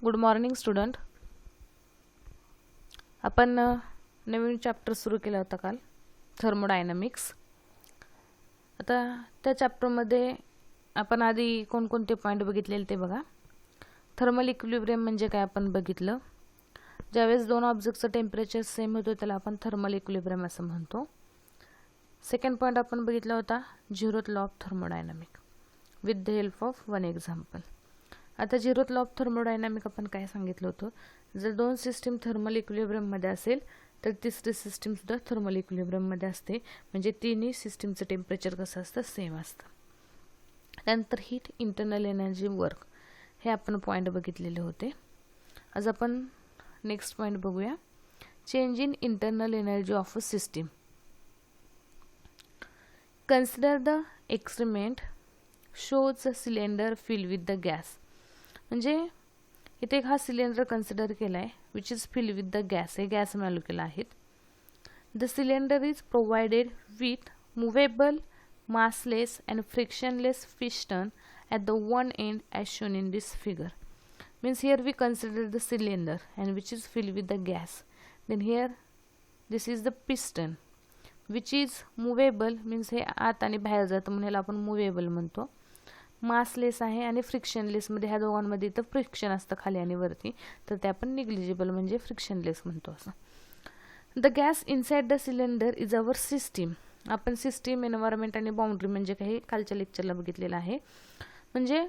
Good morning student. आपण नवीन chapter सुरू केला होता काल, थर्मोडायनामिक्स. आता त्या चॅप्टरमध्ये आपण आधी कोणकोणते पॉईंट बघितलेले ते बघा. थर्मल इक्विलिब्रियम म्हणजे काय आपण बघितलं. ज्यावेळेस दोन ऑब्जेक्टचं टेम्परेचर सेम होतं त्याला आपण थर्मल इक्विलिब्रियम असं म्हणतो. सेकंड पॉईंट आपण बघितला होता zeroth law of thermodynamic with the help of one example. आता झिरोथ लॉ ऑफ थर्मोडायनामिक आपण काय सांगितलं होतं, जर दोन सिस्टीम थर्मल इक्विलिब्रियममध्ये असेल तर तिसरी सिस्टीमसुद्धा थर्मल इक्विलिब्रियममध्ये असते, म्हणजे तिन्ही सिस्टीमचं टेम्परेचर कसं असतं, सेम असतं. त्यानंतर हीट, इंटरनल एनर्जी, वर्क हे आपण पॉईंट बघितलेले होते. आज आपण नेक्स्ट पॉईंट बघूया, change in internal energy of a system. Consider the experiment shows a cylinder fill with the gas. म्हणजे इथे हा सिलेंडर कन्सिडर केला आहे which is fill with the gas. हे गॅस मॉलिक्यूल आहेत. The cylinder is provided with movable, massless and frictionless piston at the one end as shown in this figure. Means here we consider the cylinder and which is filled with the gas. Then here this is the piston which is movable, means हे आत आणि बाहेर जातं म्हणून ह्याला आपण movable म्हणतो. massless आहे आणि frictionless मध्ये ह्या दोघांमध्ये इथं फ्रिक्शन असतं खाली आणि वरती, तर ते आपण negligible म्हणजे frictionless म्हणतो असं. The gas inside the cylinder is our system. आपण सिस्टीम, एन्व्हायरमेंट आणि बाउंड्री म्हणजे काही कालच्या लेक्चरला बघितलेलं आहे. म्हणजे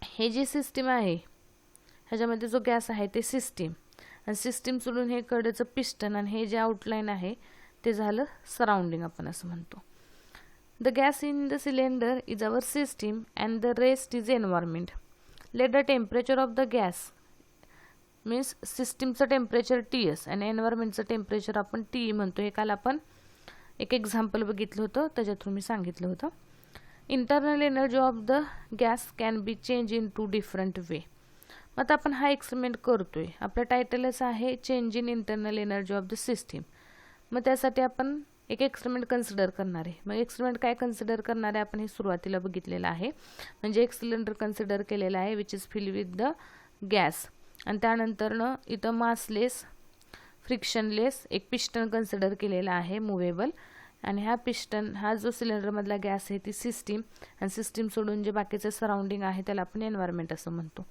हे जी सिस्टीम आहे ह्याच्यामध्ये जो गॅस आहे ते सिस्टीम, आणि सिस्टीम सोडून हे कडेचं पिस्टन आणि हे जे आउटलाईन आहे ते झालं सराउंडिंग, आपण असं म्हणतो. The gas in the cylinder is our system and the rest is environment. Let the temperature of the gas means सिस्टीमचं टेम्परेचर TS आणि एन्व्हायरमेंटचं टेम्परेचर आपण TE म्हणतो. हे काल आपण एक एक्झाम्पल बघितलं होतं, त्याच्यातून मी सांगितलं होतं. Internal energy of the gas can be change in to different way. मग आता आपण हा एक्सपेरिमेंट करतोय. आपलं टायटलच आहे change in internal energy of the system. मग त्यासाठी आपण एक एक्सपेरिमेंट कन्सिडर करणार आहे. मग एक्सपेरिमेंट काय कन्सिडर करणार आहे आपण हे सुरुवातीला बघितलेलं आहे. म्हणजे एक सिलेंडर कन्सिडर केलेला आहे which is fill with the gas, आणि त्यानंतरनं इथं मासलेस, फ्रिक्शनलेस एक पिस्टन कन्सिडर केलेला आहे मुव्हेबल, आणि हा पिस्टन, हा जो सिलेंडरमधला गॅस आहे ती सिस्टीम, आणि सिस्टीम सोडून जे बाकीचं सराउंडिंग आहे त्याला आपण एन्व्हायरमेंट असं म्हणतो.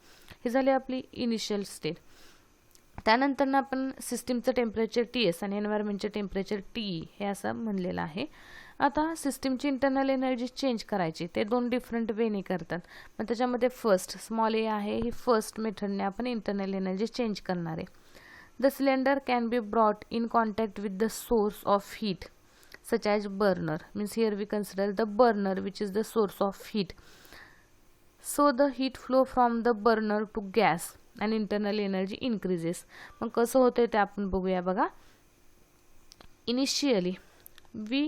हे झाली आपली इनिशियल स्टेट. त्यानंतर आपण सिस्टीमचं टेम्परेचर TS आणि एन्व्हायरमेंटचे टेम्परेचर TE हे असं म्हणलेलं आहे. आता सिस्टीमची इंटरनल एनर्जी चेंज करायची, ते दोन डिफरंट वेने करतात. मग त्याच्यामध्ये फर्स्ट स्मॉल ए आहे, ही फर्स्ट मेथडने आपण इंटरनल एनर्जी चेंज करणार आहे. The cylinder can be brought in contact with the source of heat such as burner. Means here we consider the burner which is the source of heat. So the heat flow from the burner to gas and internal energy increases. मग कसं होतंय ते आपण बघूया बघा. Initially we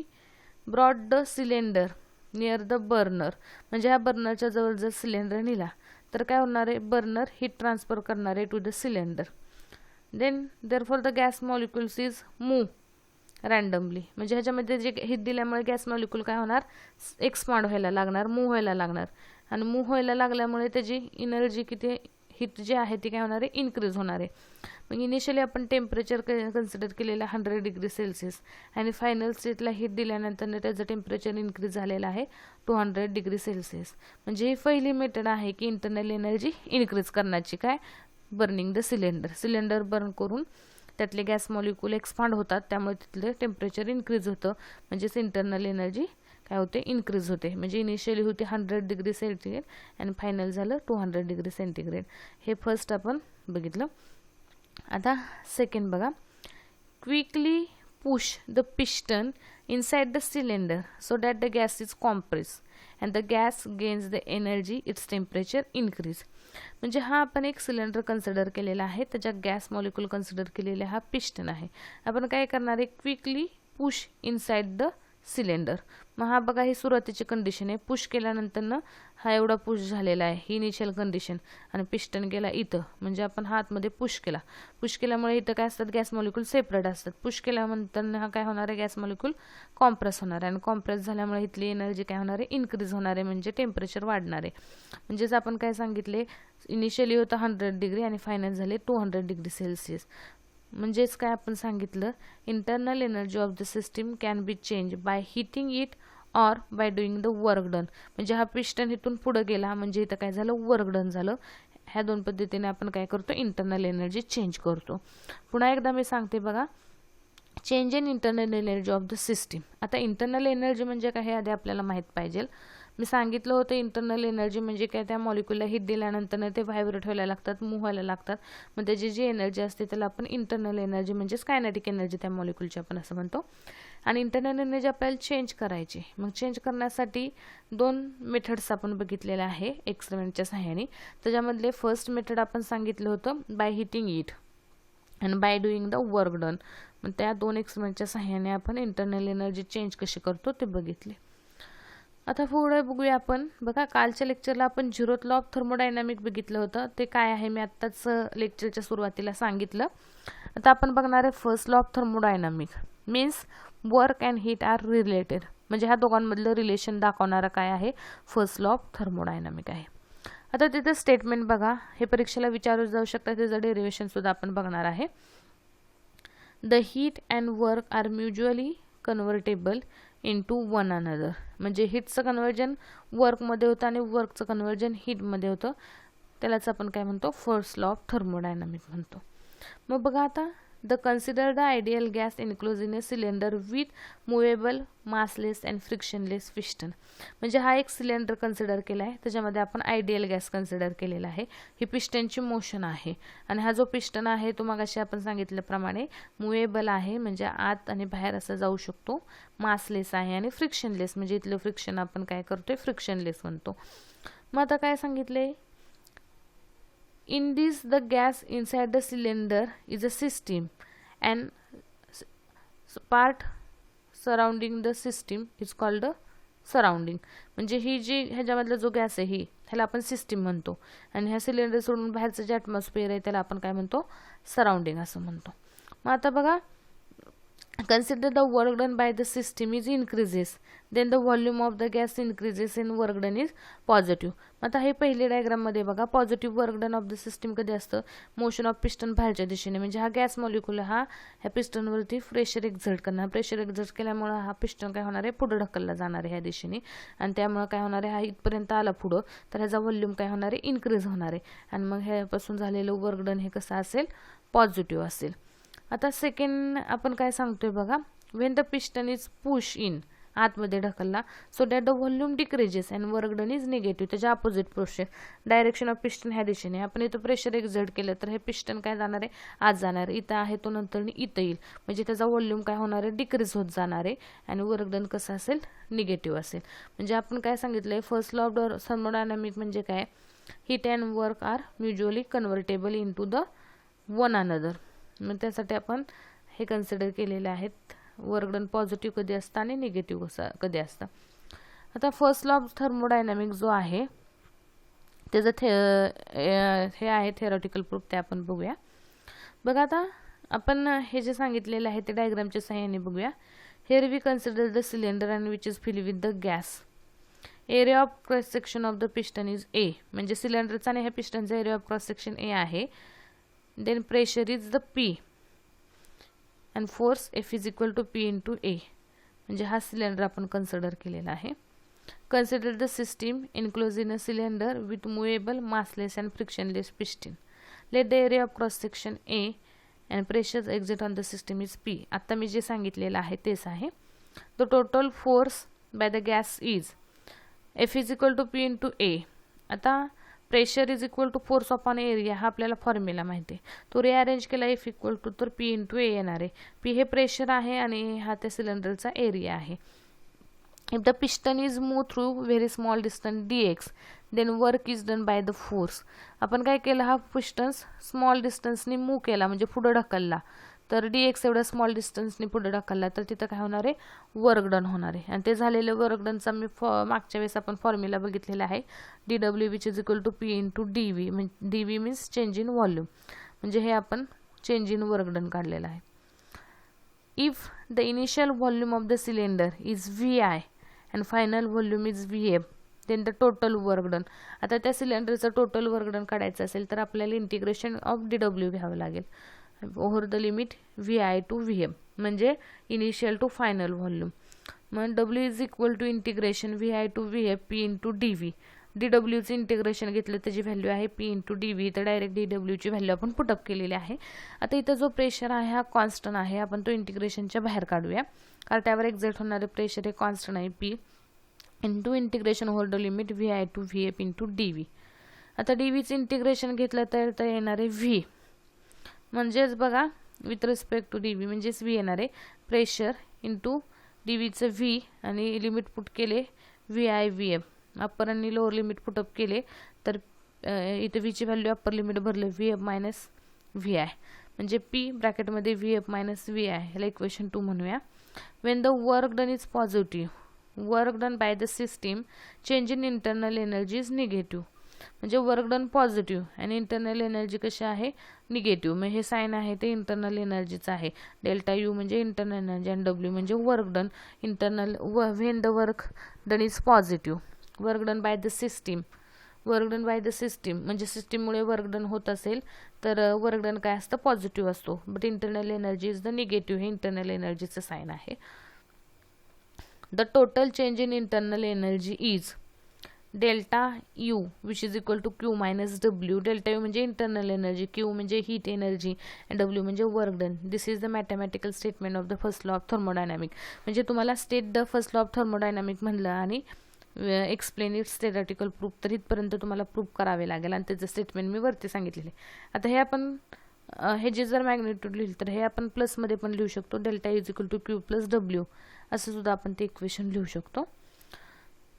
brought the cylinder near the burner. म्हणजे ह्या बर्नरच्या जवळ जर सिलेंडर नेला तर काय होणार आहे, बर्नर हीट ट्रान्सफर करणार आहे to the cylinder. Then therefore the gas molecules is move randomly. म्हणजे ह्याच्यामध्ये जे हीट दिल्यामुळे गॅस मॉलिक्यूल काय होणार, एक्सपांड व्हायला लागणार, मूव्ह व्हायला लागणार, आणि मूव्ह व्हायला लागल्यामुळे त्याची एनर्जी किती, हीट जी आहे ती काय होणार आहे, इन्क्रीज होणार आहे. मग इनिशियली आपण टेम्परेचर कन्सिडर केलेलं 100 डिग्री सेल्सिअस, आणि फायनल स्टेटला हीट दिल्यानंतर त्याचं टेम्परेचर इन्क्रीज झालेलं आहे 200 डिग्री सेल्सिअस. म्हणजे ही पहिली मेथड आहे की इंटरनल एनर्जी इन्क्रीज करण्याची. काय, burning the cylinder. Cylinder burn करून त्यातले गॅस मॉलिक्यूल एक्सपांड होतात, त्यामुळे तिथले टेम्परेचर इन्क्रीज होतं, म्हणजेच इंटरनल एनर्जी काय होते, इन्क्रीज होते. म्हणजे इनिशियली होते 100 डिग्री सेंटीग्रेड आणि फायनल झालं 200 डिग्री सेंटीग्रेड. हे फर्स्ट आपण बघितलं. आता सेकंड बघा, quickly push the piston inside the cylinder so that the gas is compress and the gas gains the energy, its temperature increase. म्हणजे हा आपण एक सिलेंडर कन्सिडर केलेला आहे, त्याच्यात गॅस मॉलिक्यूल कन्सिडर केलेला हा पिस्टन आहे. आपण काय करणार आहे, quickly push inside the cylinder. मग हा बघा, ही सुरुवातीची कंडिशन आहे. पुश केल्यानंतर ना हा एवढा पुश झालेला आहे, ही इनिशियल कंडिशन, आणि पिस्टन गेला इथं, म्हणजे आपण हा आतमध्ये पुश केला. पुश केल्यामुळे इथं काय असतात, गॅस मॉलिक्यूल सेपरेट असतात. पुश केल्यानंतर हा काय होणार आहे, गॅस मॉलिक्यूल कॉम्प्रेस होणार आहे, आणि कॉम्प्रेस झाल्यामुळे इथली एनर्जी काय होणार आहे, इन्क्रीज होणार आहे, म्हणजे टेम्परेचर वाढणार आहे. म्हणजेच आपण काय सांगितले, इनिशियली होता 100 डिग्री आणि फायनल झाले 200 डिग्री सेल्सिअस. म्हणजेच काय आपण सांगितलं, internal energy of the system can be change by heating it or by doing the work done. म्हणजे हा पिस्टन इथून पुढे गेला म्हणजे इथं काय झालं, वर्क डन झालं. ह्या दोन पद्धतीने आपण काय करतो, इंटरनल एनर्जी चेंज करतो. पुन्हा एकदा मी सांगते बघा, change in internal energy of the system. आता इंटरनल एनर्जी म्हणजे काय हे आधी आपल्याला माहीत पाहिजे. मी सांगितलं होतं इंटरनल एनर्जी म्हणजे काय, त्या मॉलिक्यूलला हिट दिल्यानंतर ते व्हायब्रेट व्हायला लागतात, मूव्ह व्हायला लागतात. मग त्याची जी एनर्जी असते त्याला आपण इंटरनल एनर्जी म्हणजे कायनेटिक एनर्जी त्या मॉलिक्यूलची आपण असं म्हणतो. आणि इंटरनल एनर्जी आपल्याला चेंज करायची. मग चेंज करण्यासाठी 2 मेथड्स आपण बघितलेले आहे एक्सपेरिमेंटच्या सहाय्याने. त्याच्यामधले फर्स्ट मेथड आपण सांगितलं होतं बाय हिटिंग इट आणि bye doing the work done. मग त्या 2 एक्सपेरिमेंटच्या सहाय्याने आपण इंटरनल एनर्जी चेंज कशी करतो ते बघितले. आता पुढे बघूया आपण. बघा, कालच्या लेक्चरला आपण झिरोथ लॉ ऑफ थर्मोडायनामिक बघितलं होतं. ते काय आहे मी आत्ताच लेक्चरच्या सुरुवातीला सांगितलं. आता आपण बघणार आहे first law of thermodynamic. Means work and heat are related. म्हणजे ह्या दोघांमधलं रिलेशन दाखवणारा काय आहे, फर्स्ट लॉ ऑफ थर्मोडायनामिक आहे. आता तिथं स्टेटमेंट बघा, हे परीक्षेला विचारू जाऊ शकतात. त्याचं डेरिव्हेशन सुद्धा आपण बघणार आहे. The heat and work are mutually convertible into one another. म्हणजे हीटचं कन्व्हर्जन वर्कमध्ये होतं आणि वर्कचं कन्व्हर्जन हीटमध्ये होतं. त्यालाच आपण काय म्हणतो, फर्स्ट लॉ ऑफ थर्मोडायनामिक म्हणतो. मग बघा आता, the consider the ideal gas enclose in a cylinder with movable massless and frictionless piston. म्हणजे हा एक सिलेंडर कन्सिडर केला आहे, त्याच्यामध्ये आपण आयडियल गॅस कन्सिडर केलेला आहे. ही पिस्टनची मोशन आहे आणि हा जो पिस्टन आहे तो मगाशी आपण सांगितल्याप्रमाणे मुवेबल आहे, म्हणजे आत आणि बाहेर असं जाऊ शकतो. मासलेस आहे आणि फ्रिक्शनलेस, म्हणजे इथलं फ्रिक्शन आपण काय करतोय, फ्रिक्शनलेस म्हणतो. मग आता काय सांगितलंय, in this the gas inside the cylinder is a system and part surrounding the system is called a surrounding. म्हणजे ही जी ह्याच्यामधला जो गॅस आहे ह्याला आपण सिस्टीम म्हणतो आणि ह्या सिलेंडर सोडून बाहेरचं जे ॲटमॉस्फिअर आहे त्याला आपण काय म्हणतो, सराउंडिंग असं म्हणतो. मग आता बघा, consider the work done by the system is increases, then the volume of the gas increases and work done is positive. आता हे पहिले डायग्राम मध्ये बघा, positive work done of the system कधी असतं, मोशन ऑफ पिस्टन बाहेरच्या दिशेने. म्हणजे हा गॅस मॉलिक्यूल हा ह्या पिस्टनवरती प्रेशर एक्झर्ट करणार. प्रेशर एक्झर्ट केल्यामुळे हा पिस्टन काय होणार आहे, पुढे ढकलला जाणार आहे ह्या दिशेने आणि त्यामुळे काय होणार आहे, हा इथपर्यंत आला पुढं तर ह्याचा व्हॉल्यूम काय होणार आहे, इन्क्रीज होणार आहे आणि मग ह्यापासून झालेलं वर्क डन हे कसं असेल, पॉझिटिव्ह असेल. आता सेकंड आपण काय सांगतोय बघा, when the piston is push in, आतमध्ये ढकलला, so that the volume decreases and work done is negative. त्याच्या opposite process, direction of piston ह्या दिशेने. आपण इथं प्रेशर एक्झर्ट केलं तर हे पिस्टन काय जाणार आहे, आत जाणार आहे. इथं आहे तो नंतर इथं येईल, म्हणजे त्याचा व्हॉल्यूम काय होणार आहे, डिक्रीज होत जाणार आहे आणि वर्क डन कसं असेल, निगेटिव्ह असेल. म्हणजे आपण काय सांगितलंय, फर्स्ट लॉ ऑफ थर्मोडायनामिक म्हणजे काय, heat and work are mutually convertible into the one another. मग त्यासाठी आपण हे कन्सिडर केलेले आहेत, वर्क डन पॉझिटिव्ह कधी असतं आणि निगेटिव्ह कधी असतं. आता फर्स्ट लॉ ऑफ थर्मोडायनामिक जो आहे त्याचं हे आहे थेरॉटिकल प्रूफ, ते आपण बघूया. बघा, आता आपण हे जे सांगितलेलं आहे ते डायग्रामच्या सहाय्याने बघूया. Here we consider the cylinder and which is fill with the gas. Area of cross section of the piston is a. म्हणजे सिलेंडरचा आणि ह्या पिस्टनचा area of cross section a आहे. Then pressure is the P and force F is equal to P into A. म्हणजे हा cylinder आपण consider केलेला आहे. Consider the system enclosed in a cylinder with movable, massless and frictionless piston. Let the area of cross section A and pressure exert on the system is P. आता मी जे सांगितलेलं आहे तेच आहे. The total force by the gas is F is equal to P into A. आता pressure is equal to force upon area, हा आपल्याला formula माहिती आहे. तो रिअरेंज केला, एफ इक्वल टू तर पी इंटू ए येणार आहे. पी हे प्रेशर आहे आणि हा त्या सिलेंडरचा एरिया आहे. If the piston is move through very small distance dx, then work is done by the force. आपण काय केलं, हा पिस्टन्स स्मॉल डिस्टन्सनी मूव केला म्हणजे पुढे ढकलला, तर dx एवढ्या स्मॉल डिस्टन्सनी पुढे ढकलला तर तिथं काय होणार आहे, वर्क डन होणार आहे. आणि ते झालेलं वर्क डनचा मी मागच्या वेळेस आपण फॉर्म्युला बघितलेला आहे, dw which is equal to P into dv. dv means change in volume, म्हणजे हे आपण चेंज इन वर्क डन काढलेलं आहे. If the initial volume of the cylinder is vi and final volume is vf, then the total work done. आता त्या सिलेंडरचं total work done काढायचं असेल तर आपल्याला इंटिग्रेशन ऑफ DW घ्यावं लागेल over the limit VI to VM, म्हणजे इनिशियल टू फायनल व्हॉल्यूम. मग W is equal to integration VI to VF P into DV. DWचं इंटिग्रेशन घेतलं त्याची व्हॅल्यू आहे P इंटू DV, तर डायरेक्ट DWची व्हॅल्यू आपण पुटअप केलेली आहे. आता इथं जो प्रेशर आहे हा कॉन्स्टंट आहे, आपण तो इंटिग्रेशनच्या बाहेर काढूया, कारण त्यावर एक्झर्ट होणारे प्रेशर हे कॉन्स्टंट आहे P into integration over the limit VI to VF into DV. आता DVचं इंटिग्रेशन घेतलं तर येणार आहे V, म्हणजेच बघा विथ रिस्पेक्ट टू DV म्हणजेच V येणार आहे प्रेशर इंटू DVचं V आणि लिमिट पुट केले VI VF, अप्पर आणि लोअर लिमिट पुटअप केले तर इथे Vची व्हॅल्यू अप्पर लिमिट भरले VF मायनस VI, म्हणजे P ब्रॅकेटमध्ये VF मायनस VI, ह्याला इक्वेशन 2 म्हणूया. Wien the work done is positive, work done by the system change in internal energy is negative, म्हणजे work done positive आणि internal energy कशी आहे negative. मग हे sign आहे ते इंटरनल एनर्जीचं आहे. डेल्टा यू म्हणजे इंटरनल एनर्जी आणि W म्हणजे work done. Internal when the work done is positive, work done by the system, work done by the system म्हणजे सिस्टीममुळे वर्क डन होत असेल तर वर्क डन काय असतं पॉझिटिव्ह असतो. But internal energy is the negative, हे internal एनर्जीचं sign आहे. The total change in internal energy is delta U which is equal to Q minus W. Delta U म्हणजे इंटरनल एनर्जी, Q म्हणजे heat energy आणि W म्हणजे work done. This is the mathematical statement of the first law of thermodynamic. म्हणजे तुम्हाला state the first law of thermodynamic म्हणलं आणि explain it's थेरॅटिकल proof, तर इथपर्यंत तुम्हाला प्रूफ करावे लागेल आणि त्याचं स्टेटमेंट मी वरती सांगितलेले. आता हे आपण हे जे जर मॅग्निट्यूड लिहिलं तर हे आपण प्लसमध्ये पण लिहू शकतो, delta is equal to Q plus W असं सुद्धा आपण ते इक्वेशन लिहू शकतो.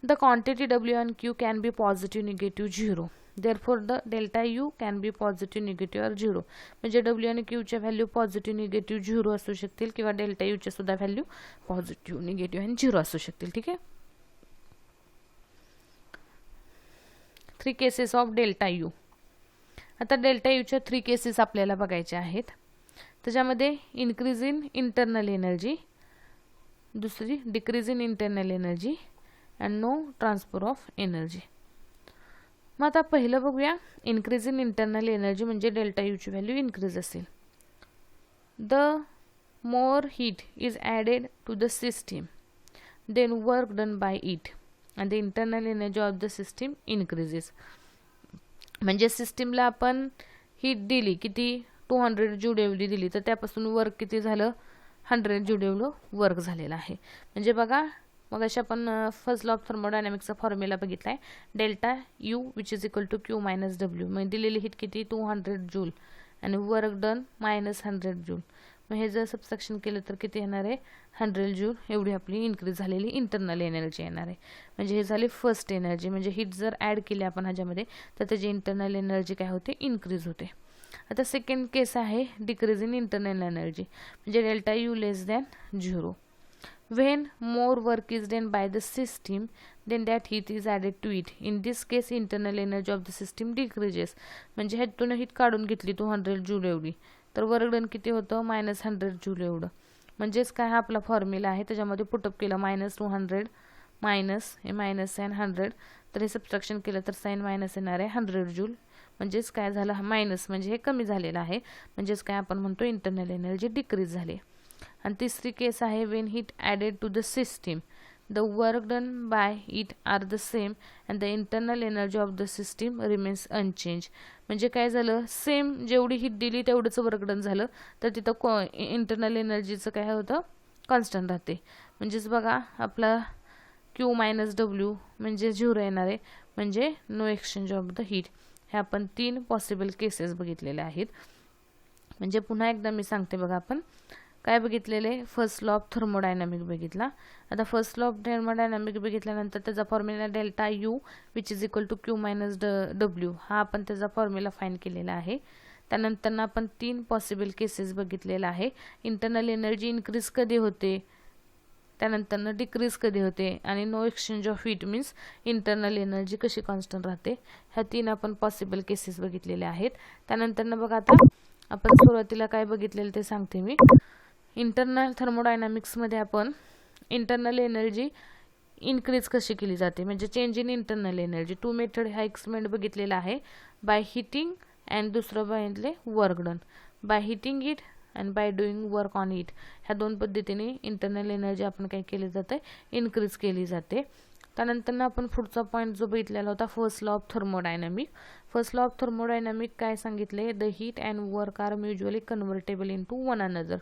The quantity W and Q can be positive, negative, 0. Therefore, the delta U can be positive, negative or 0. म्हणजे W आणि Q च्या व्हॅल्यू पॉझिटिव्ह, निगेटिव्ह, 0 असू शकतील किंवा डेल्टा U च्या सुद्धा व्हॅल्यू पॉझिटिव्ह, निगेटिव्ह आणि 0 असू शकतील. ठीक आहे. 3 केसेस ऑफ डेल्टा U. आता डेल्टा यूच्या 3 केसेस आपल्याला बघायच्या आहेत. त्याच्यामध्ये इन्क्रीज इन इंटरनल एनर्जी, दुसरी decrease in internal energy and no transfer of energy. मग आता पहिलं बघूया इन्क्रीज इन इंटरनल एनर्जी म्हणजे डेल्टा यूची व्हॅल्यू इन्क्रीज असेल. The more heat is added to the system then work done by it and the internal energy of the system increases. म्हणजे सिस्टीमला आपण हीट दिली किती 200 ज्यूल दिली तर त्यापासून वर्क किती झालं 100 ज्यूल वर्क झालेलं आहे. म्हणजे बघा मग अशा आपण फर्स्ट लॉ ऑफ थर्मोडायनामिक्सचा फॉर्म्युला बघितला आहे, delta U which is equal to Q minus W. मग दिलेली हीट किती 200 जूल आणि वर्क डन मायनस 100 जूल. मग हे जर सबस्ट्रॅक्शन केलं तर किती येणार आहे 100 जूल एवढी आपली इन्क्रीज झालेली इंटरनल एनर्जी येणार आहे. म्हणजे हे झाली फर्स्ट एनर्जी, म्हणजे हीट जर ॲड केली आपण ह्याच्यामध्ये तर त्याची इंटरनल एनर्जी काय होते इन्क्रीज होते. आता सेकंड केस आहे डिक्रीज इन इंटरनल एनर्जी म्हणजे delta U less than 0. When more work is done by the system, then that heat is added to it. In this case, internal energy of the system decreases. म्हणजे ह्यातून heat काढून घेतली 200 joule एवढी तर work done किती होतं -100 joule एवढं. म्हणजेच काय हा आपला फॉर्म्युला आहे त्याच्यामध्ये पुटअप केलं -200 मायनस हे मायनस साइन 100 तर हे सबट्रॅक्शन केलं तर साइन मायनस येणार आहे 100 जूल. म्हणजेच काय झालं मायनस म्हणजे हे कमी झालेलं आहे, म्हणजेच काय आपण म्हणतो इंटरनल एनर्जी डिक्रीज झाली. आणि तिसरी केस आहे when heat added to the system the work done by it are the same and the internal energy of the system remains unchange. म्हणजे काय झालं सेम जेवढी हीट दिली तेवढंच वर्क डन झालं तर तिथं इंटरनल एनर्जीचं काय होतं कॉन्स्टंट राहते. म्हणजेच बघा आपला Q मायनस W म्हणजे 0 येणार आहे, म्हणजे no exchange of the heat. हे आपण 3 पॉसिबल केसेस बघितलेले आहेत. म्हणजे पुन्हा एकदा मी सांगते बघा आपण काय बघितलेले फर्स्ट लॉ ऑफ थर्मोडायनामिक बघितला. आता फर्स्ट लॉ ऑफ थर्मोडायनामिक बघितल्यानंतर त्याचा formula delta U which is equal to Q minus W हा आपण त्याचा फॉर्म्युला फाइंड केलेला आहे. त्यानंतर आपण 3 पॉसिबल केसेस बघितलेला आहे. इंटरनल एनर्जी इन्क्रीज कधी होते, त्यानंतर डिक्रीज कधी होते आणि no exchange of heat means internal energy कशी कॉन्स्टंट राहते. ह्या 3 आपण पॉसिबल केसेस बघितलेले आहेत. त्यानंतर बघा आता आपण सुरुवातीला काय बघितलेलं ते सांगते मी. इंटरनल थर्मोडायनामिक्समध्ये आपण इंटरनल एनर्जी इन्क्रीज कशी केली जाते, म्हणजे change in internal energy. Two method हा एक्सपेरिमेंट बघितलेला आहे, बाय हिटिंग अँड दुसरं बघितले work done. By heating it and by doing work on it, ह्या दोन पद्धतीने इंटरनल एनर्जी आपण काय केली जाते, इन्क्रीज केली जाते. त्यानंतर आपण पुढचा पॉईंट जो बघितलेला होता, first law of thermodynamic. First law of thermodynamic काय सांगितले, the heat and work are mutually convertible into one another.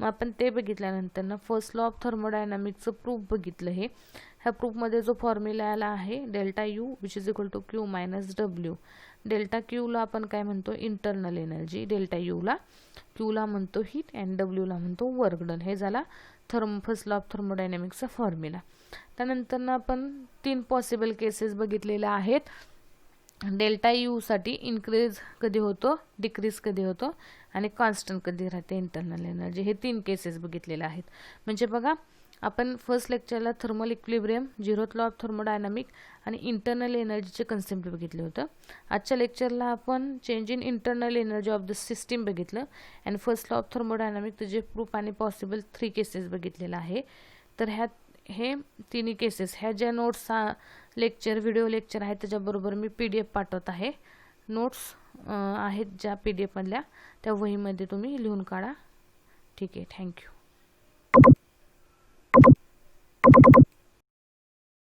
मग आपण ते बघितल्यानंतर ना फर्स्ट लॉ ऑफ थर्मोडायनामिकचं प्रूफ बघितलं. ह्या प्रूफमध्ये जो फॉर्म्युला आला आहे delta U which is equal to Q minus W. Delta क्यूला आपण काय म्हणतो, इंटरनल एनर्जी. डेल्टा यूला, क्यूला म्हणतो हीट अँड डब्ल्यूला म्हणतो वर्क डन. हे झाला फर्स्ट लॉ ऑफ थर्मोडायनामिक्सचा फॉर्म्युला. त्यानंतर आपण 3 पॉसिबल केसेस बघितलेल्या आहेत. डेल्टा यूसाठी इन्क्रीज कधी होतो, डिक्रीज कधी होतो आणि कॉन्स्टंट कधी राहते इंटरनल एनर्जी. हे 3 केसेस बघितलेले आहेत. म्हणजे बघा, आपण फर्स्ट लेक्चरला thermal equilibrium, zeroth law of thermodynamic आणि इंटरनल एनर्जीचे कन्सेप्ट बघितले होतं. आजच्या लेक्चरला आपण change in internal energy of the system बघितलं and first law of thermodynamic त्याचे प्रूफ आणि पॉसिबल 3 केसेस बघितलेला आहे. तर हे तिन्ही केसेस, ह्या ज्या नोट्स लेक्चर, व्हिडिओ लेक्चर आहेत त्याच्याबरोबर मी PDF पाठवत आहे. नोट्स आहेत ज्या PDF मधल्या, त्या वहीमध्ये तुम्ही लिहून काढा. ठीक आहे, थँक्यू.